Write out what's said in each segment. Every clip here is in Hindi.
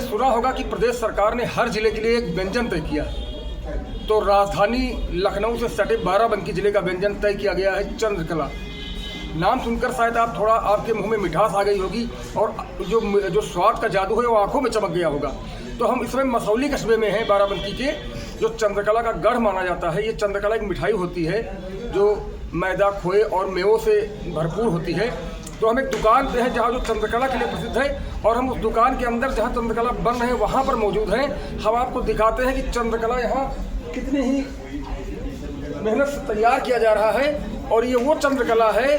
आपने सुना होगा कि प्रदेश सरकार ने हर जिले के लिए एक व्यंजन तय किया। तो राजधानी लखनऊ से सटे बाराबंकी जिले का व्यंजन तय किया गया है चंद्रकला। नाम सुनकर शायद थोड़ा आपके मुंह में मिठास आ गई होगी और जो स्वाद का जादू है वो आंखों में चमक गया होगा। तो हम इस समय मसौली कस्बे में हैं बाराबंकी के, जो चंद्रकला का गढ़ माना जाता है। ये चंद्रकला एक मिठाई होती है जो मैदा, खोए और मेवों से भरपूर होती है। तो हम एक दुकान पे हैं जहाँ जो चंद्रकला के लिए प्रसिद्ध है, और हम उस दुकान के अंदर जहाँ चंद्रकला बन रहे हैं वहाँ पर मौजूद हैं। हम आपको दिखाते हैं कि चंद्रकला यहाँ कितनी ही मेहनत से तैयार किया जा रहा है। और ये वो चंद्रकला है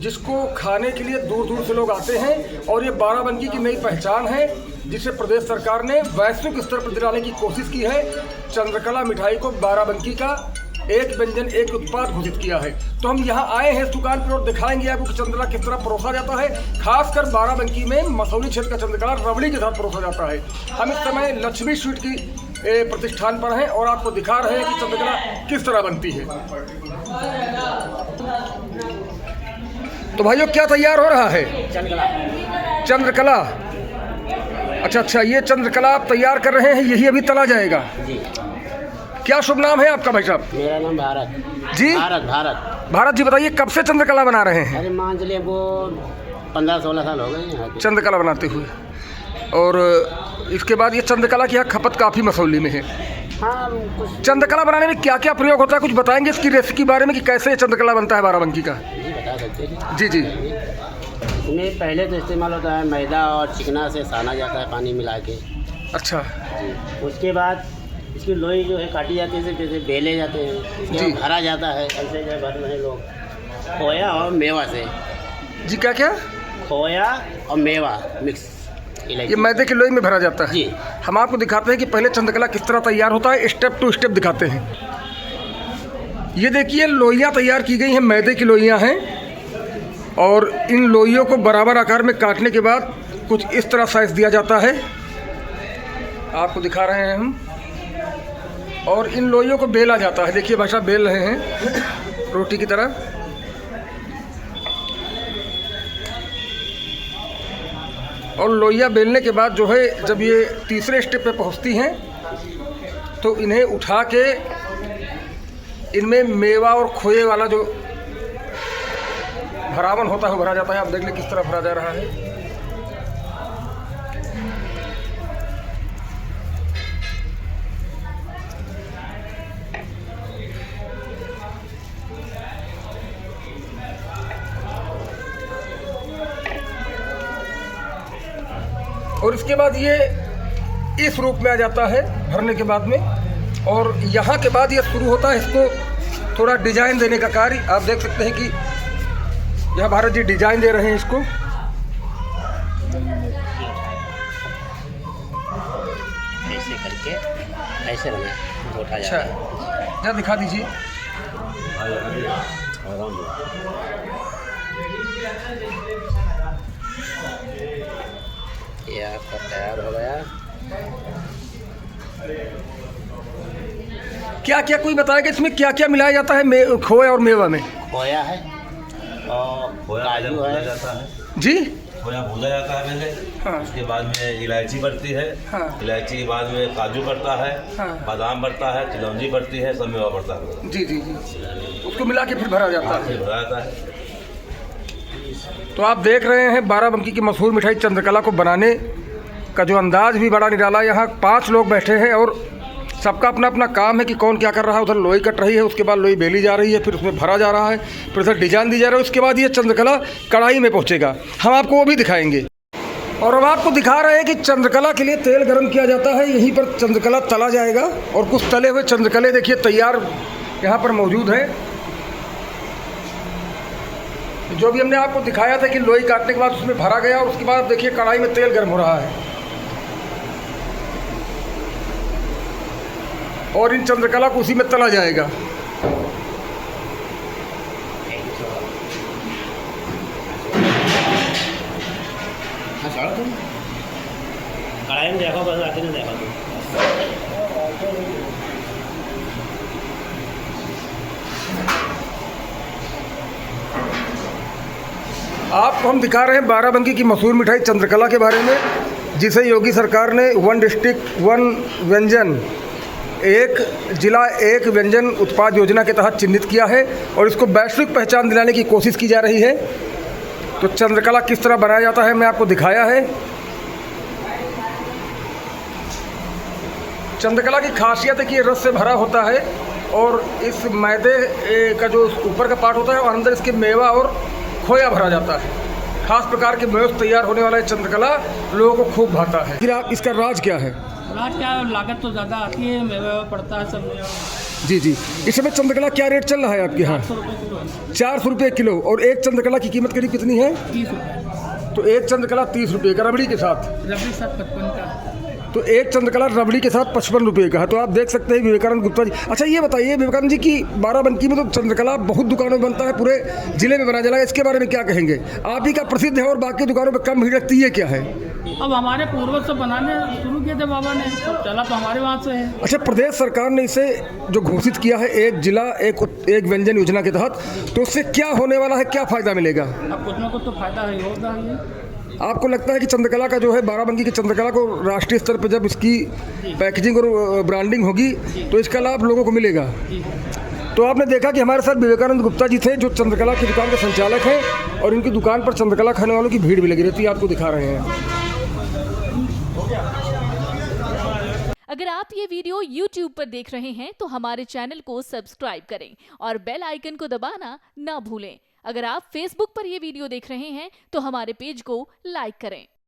जिसको खाने के लिए दूर दूर से लोग आते हैं, और ये बाराबंकी की नई पहचान है जिसे प्रदेश सरकार ने वैश्विक स्तर पर दिलाने की कोशिश की है। चंद्रकला मिठाई को बाराबंकी का एक व्यंजन, एक उत्पाद घोषित किया है। तो हम यहाँ आए हैं इस दुकान पर और दिखाएंगे आपको कि चंद्रकला किस तरह परोसा जाता है। खासकर बाराबंकी में मसौली क्षेत्र का चंद्रकला रबड़ी के साथ परोसा जाता है। हम इस समय लक्ष्मी स्वीट की प्रतिष्ठान पर हैं और आपको दिखा रहे हैं कि चंद्रकला किस तरह बनती है। तो भाइयों क्या तैयार हो रहा है? चंद्रकला। अच्छा, ये चंद्रकला आप तैयार कर रहे हैं, यही अभी तला जाएगा जी। क्या शुभ नाम है आपका भाई साहब? मेरा नाम भारत जी। भारत जी, बताइए कब से चंद्रकला बना रहे हैं? अरे मान चलिए वो 15-16 साल हो गए चंद्रकला बनाते हुए। और इसके बाद ये चंद्रकला की यहाँ खपत काफ़ी मसौली में है। हाँ, चंद्रकला बनाने में क्या क्या प्रयोग होता है, कुछ बताएंगे इसकी रेसिपी के बारे में कि कैसे चंद्रकला बनता है बाराबंकी का? जी बता सकते हैं जी। इसमें पहले तो इस्तेमाल होता है मैदा और चिकना से साना जाता है पानी मिला के। अच्छा जी। उसके बाद इसकी लोई जो है काटी जाती है, जैसे बेले जाते हैं जी, भरा जाता है ऐसे जो भर रहे लोग खोया और मेवा से जी। क्या? खोया और मेवा मिक्स, ये मैदे की लोई में भरा जाता है जी। हम आपको दिखाते हैं कि पहले चंद्रकला किस तरह तैयार होता है, स्टेप टू स्टेप दिखाते हैं। ये देखिए लोइयाँ तैयार की गई हैं, मैदे की लोइयाँ हैं, और इन लोइयों को बराबर आकार में काटने के बाद कुछ इस तरह साइज दिया जाता है, आपको दिखा रहे हैं हम। और इन लोइयों को बेला जाता है, देखिए भाई साहब बेल रहे हैं रोटी की तरह। और लोइया बेलने के बाद जो है जब ये तीसरे स्टेप पे पहुंचती हैं तो इन्हें उठा के इनमें मेवा और खोए वाला जो भरावन होता है वो भरा जाता है। आप देख लें किस तरह भरा जा रहा है। और इसके बाद ये इस रूप में आ जाता है भरने के बाद में, और यहाँ के बाद ये शुरू होता है इसको थोड़ा डिजाइन देने का कार्य। आप देख सकते हैं कि यहाँ भारत जी डिजाइन दे रहे हैं इसको। ऐसे करके ऐसे बना उठा अच्छा, यहाँ दिखा दीजिए। ये आपका तैयार हो गया। क्या कोई बताएगा इसमें क्या क्या मिलाया जाता है खोए और मेवा में? खोया है और काजू है जी। खोया भूजा जाता है पहले, हाँ। उसके बाद में इलायची पड़ती है, हाँ। इलायची के बाद में काजू पड़ता है, हाँ। बादाम पड़ता है, चिलौंजी पड़ती है, सब मेवा पड़ता है जी। उसको मिला के फिर भरा जाता है। भरा जाता है। तो आप देख रहे हैं बाराबंकी की मशहूर मिठाई चंद्रकला को बनाने का जो अंदाज भी बड़ा निराला। यहाँ 5 लोग बैठे हैं और सबका अपना अपना काम है कि कौन क्या कर रहा है। उधर लोई कट रही है, उसके बाद लोई बेली जा रही है, फिर उसमें भरा जा रहा है, फिर उधर डिजाइन दी जा रही है, उसके बाद ये चंद्रकला कढ़ाई में पहुँचेगा। हम आपको वो भी दिखाएंगे। और अब आपको दिखा रहे हैं कि चंद्रकला के लिए तेल गर्म किया जाता है, यहीं पर चंद्रकला तला जाएगा। और कुछ तले हुए चंद्रकले देखिए तैयार यहाँ पर मौजूद है। जो भी हमने आपको दिखाया था कि लोई काटने के बाद उसमें भरा गया, और उसके बाद देखिए कढ़ाई में तेल गर्म हो रहा है। और इन चंद्रकला को उसी में तला जाएगा। कढ़ाई में देखो बस, आते नहीं देखो। आपको हम दिखा रहे हैं बाराबंकी की मशहूर मिठाई चंद्रकला के बारे में, जिसे योगी सरकार ने वन डिस्ट्रिक्ट वन व्यंजन, एक जिला एक व्यंजन उत्पाद योजना के तहत चिन्हित किया है और इसको वैश्विक पहचान दिलाने की कोशिश की जा रही है। तो चंद्रकला किस तरह बनाया जाता है मैं आपको दिखाया है। चंद्रकला की खासियत है कि ये रस से भरा होता है और इस मैदे का जो ऊपर का पार्ट होता है और अंदर इसके मेवा और खोया भरा जाता है। खास प्रकार के मेवे से तैयार होने वाला ये चंद्रकला लोगों को खूब भाता है। फिर आप इसका राज क्या है? राज क्या, लागत तो ज़्यादा आती है, मेवा पड़ता है सब। जी जी, इस समय चंद्रकला क्या रेट चल रहा है आपके यहाँ? 400 रुपये किलो। 400 रुपये किलो। और एक चंद्रकला की कीमत करीब कितनी है? 30 रुपये। तो एक चंद्रकला 30 रुपये का रबड़ी के साथ। रबड़ी के साथ 55 का। तो एक चंद्रकला रबड़ी के साथ 55 रुपये का है। तो आप देख सकते हैं विवेकानंद गुप्ता जी। अच्छा ये बताइए विवेकानंद जी की बाराबंकी में तो चंद्रकला बहुत दुकानों में बनता है, पूरे जिले में बनाया जा रहा है, इसके बारे में क्या कहेंगे? आप ही का प्रसिद्ध है और बाकी दुकानों में कम भीड़ लगती है, क्या है? अब हमारे पूर्वज से बनाने शुरू किए थे बाबा ने, तो चला तो हमारे वहाँ से है। अच्छा, प्रदेश सरकार ने इसे जो घोषित किया है एक जिला एक व्यंजन योजना के तहत, तो उससे क्या होने वाला है, क्या फ़ायदा मिलेगा? अब कुछ ना कुछ तो फायदा है, होगा ये। आपको लगता है कि चंद्रकला का जो है बाराबंकी की चंद्रकला को राष्ट्रीय स्तर पर जब इसकी पैकेजिंग और ब्रांडिंग होगी तो इसका लाभ लोगों को मिलेगा? तो आपने देखा कि हमारे साथ विवेकानंद गुप्ता जी थे जो चंद्रकला की दुकान के संचालक हैं और इनकी दुकान पर चंद्रकला खाने वालों की भीड़ भी लगी रहती है, आपको दिखा रहे हैं। अगर आप ये वीडियो YouTube पर देख रहे हैं तो हमारे चैनल को सब्सक्राइब करें और बेल आइकन को दबाना ना भूलें। अगर आप Facebook पर ये वीडियो देख रहे हैं तो हमारे पेज को लाइक करें।